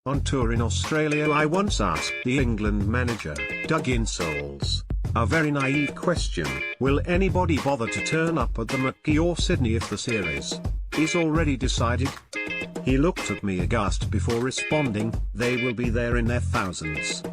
On tour in Australia, I once asked the England manager, Doug Insoles, a very naive question: will anybody bother to turn up at the Mackie or Sydney if the series is already decided? He looked at me aghast before responding, "They will be there in their thousands.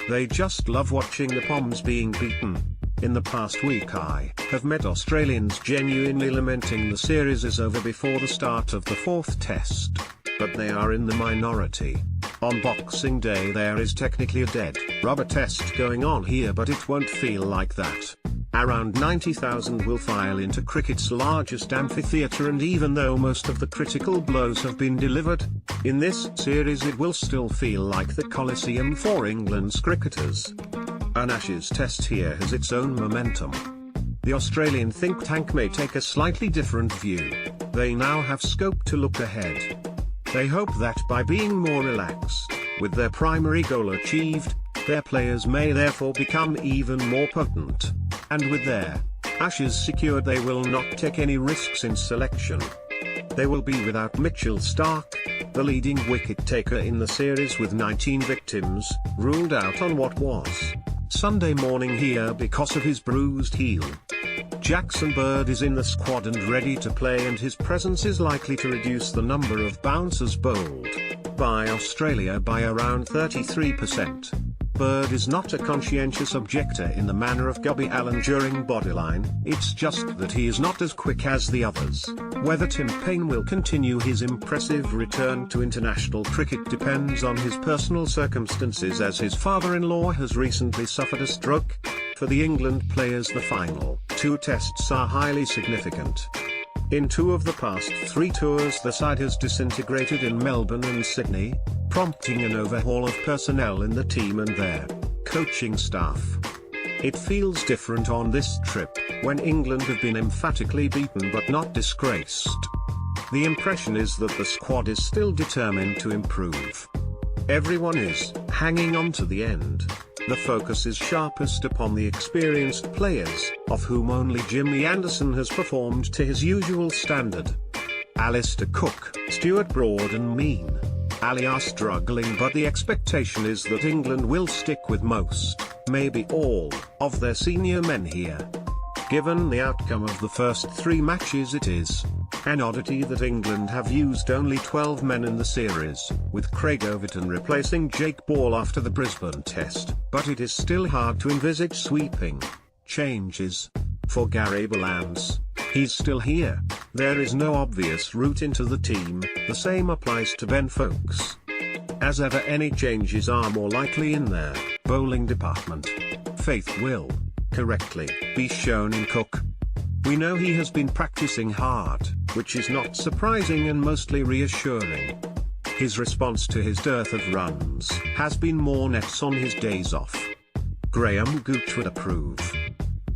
They just love watching the Poms being beaten." In the past week I have met Australians genuinely lamenting the series is over before the start of the fourth test. But they are in the minority. On Boxing Day there is technically a dead rubber test going on here, but it won't feel like that. Around 90,000 will file into cricket's largest amphitheatre, and even though most of the critical blows have been delivered, in this series it will still feel like the Coliseum for England's cricketers. An Ashes test here has its own momentum. The Australian think tank may take a slightly different view. They now have scope to look ahead. They hope that by being more relaxed, with their primary goal achieved, their players may therefore become even more potent. And with their Ashes secured, they will not take any risks in selection. They will be without Mitchell Starc, the leading wicket-taker in the series with 19 victims, ruled out on what was Sunday morning here because of his bruised heel. Jackson Bird is in the squad and ready to play, and his presence is likely to reduce the number of bouncers bowled by Australia by around 33%. Bird is not a conscientious objector in the manner of Gubby Allen during Bodyline, it's just that he is not as quick as the others. Whether Tim Paine will continue his impressive return to international cricket depends on his personal circumstances, as his father-in-law has recently suffered a stroke. For the England players, the final two tests are highly significant. In two of the past three tours the side has disintegrated in Melbourne and Sydney, prompting an overhaul of personnel in the team and their coaching staff. It feels different on this trip, when England have been emphatically beaten but not disgraced. The impression is that the squad is still determined to improve. Everyone is hanging on to the end. The focus is sharpest upon the experienced players, of whom only Jimmy Anderson has performed to his usual standard. Alistair Cook, Stuart Broad and Mean Ali are struggling, but the expectation is that England will stick with most, maybe all, of their senior men here. Given the outcome of the first three matches, it is an oddity that England have used only 12 men in the series, with Craig Overton replacing Jake Ball after the Brisbane test, but it is still hard to envisage sweeping changes. For Gary Ballance, he's still here. There is no obvious route into the team, the same applies to Ben Foakes. As ever, any changes are more likely in their bowling department. Faith will, correctly, be shown in Cook. We know he has been practicing hard, which is not surprising and mostly reassuring. His response to his dearth of runs has been more nets on his days off. Graham Gooch would approve.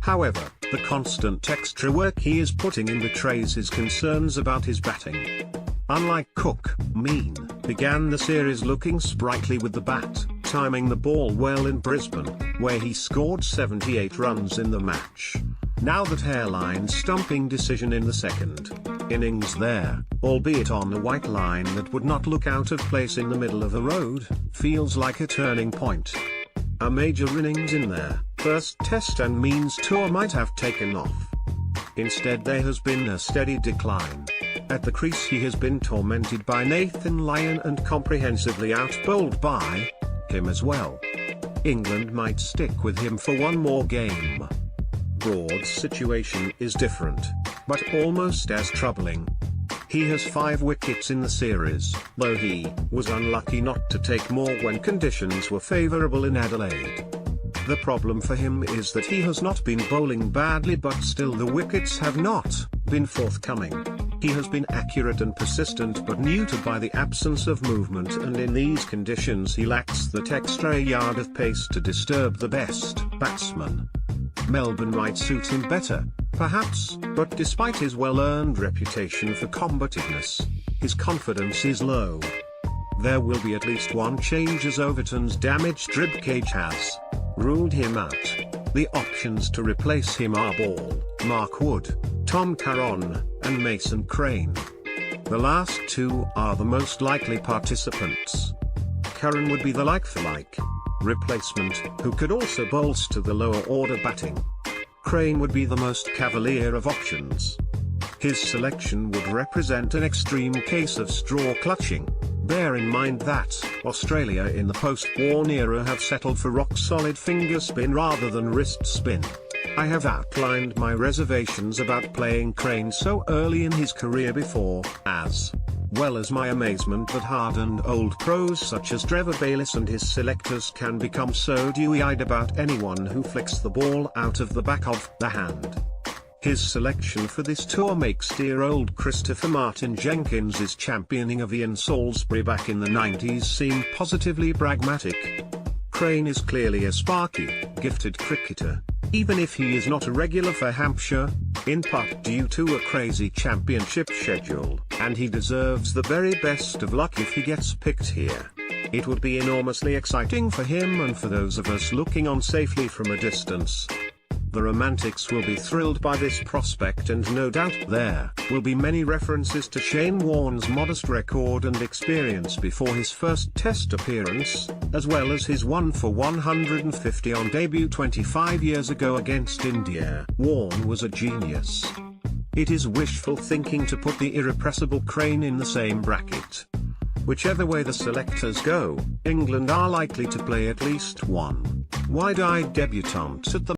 However, the constant extra work he is putting in betrays his concerns about his batting. Unlike Cook, Mean began the series looking sprightly with the bat, timing the ball well in Brisbane, where he scored 78 runs in the match. Now that hairline stumping decision in the second innings there, albeit on a white line that would not look out of place in the middle of the road, feels like a turning point. A major innings in their first test and Mean's tour might have taken off. Instead there has been a steady decline. At the crease he has been tormented by Nathan Lyon and comprehensively outbowled by him as well. England might stick with him for one more game. Broad's situation is different, but almost as troubling. He has 5 wickets in the series, though he was unlucky not to take more when conditions were favourable in Adelaide. The problem for him is that he has not been bowling badly, but still the wickets have not been forthcoming. He has been accurate and persistent but neutered by the absence of movement, and in these conditions he lacks that extra yard of pace to disturb the best batsman. Melbourne might suit him better, perhaps, but despite his well-earned reputation for combativeness, his confidence is low. There will be at least one change, as Overton's damaged ribcage has ruled him out. The options to replace him are Ball, Mark Wood, Tom Curran, and Mason Crane. The last two are the most likely participants. Curran would be the like-for-like replacement, who could also bolster the lower order batting. Crane would be the most cavalier of options. His selection would represent an extreme case of straw clutching. Bear in mind that Australia in the post-war era have settled for rock-solid finger spin rather than wrist spin. I have outlined my reservations about playing Crane so early in his career before, as well as my amazement that hardened old pros such as Trevor Bayliss and his selectors can become so dewy-eyed about anyone who flicks the ball out of the back of the hand. His selection for this tour makes dear old Christopher Martin Jenkins's championing of Ian Salisbury back in the 90s seem positively pragmatic. Crane is clearly a sparky, gifted cricketer, even if he is not a regular for Hampshire, in part due to a crazy championship schedule, and he deserves the very best of luck if he gets picked here. It would be enormously exciting for him and for those of us looking on safely from a distance. The romantics will be thrilled by this prospect, and no doubt there will be many references to Shane Warne's modest record and experience before his first Test appearance, as well as his 1 for 150 on debut 25 years ago against India. Warne was a genius. It is wishful thinking to put the irrepressible Crane in the same bracket. Whichever way the selectors go, England are likely to play at least one wide-eyed debutant at the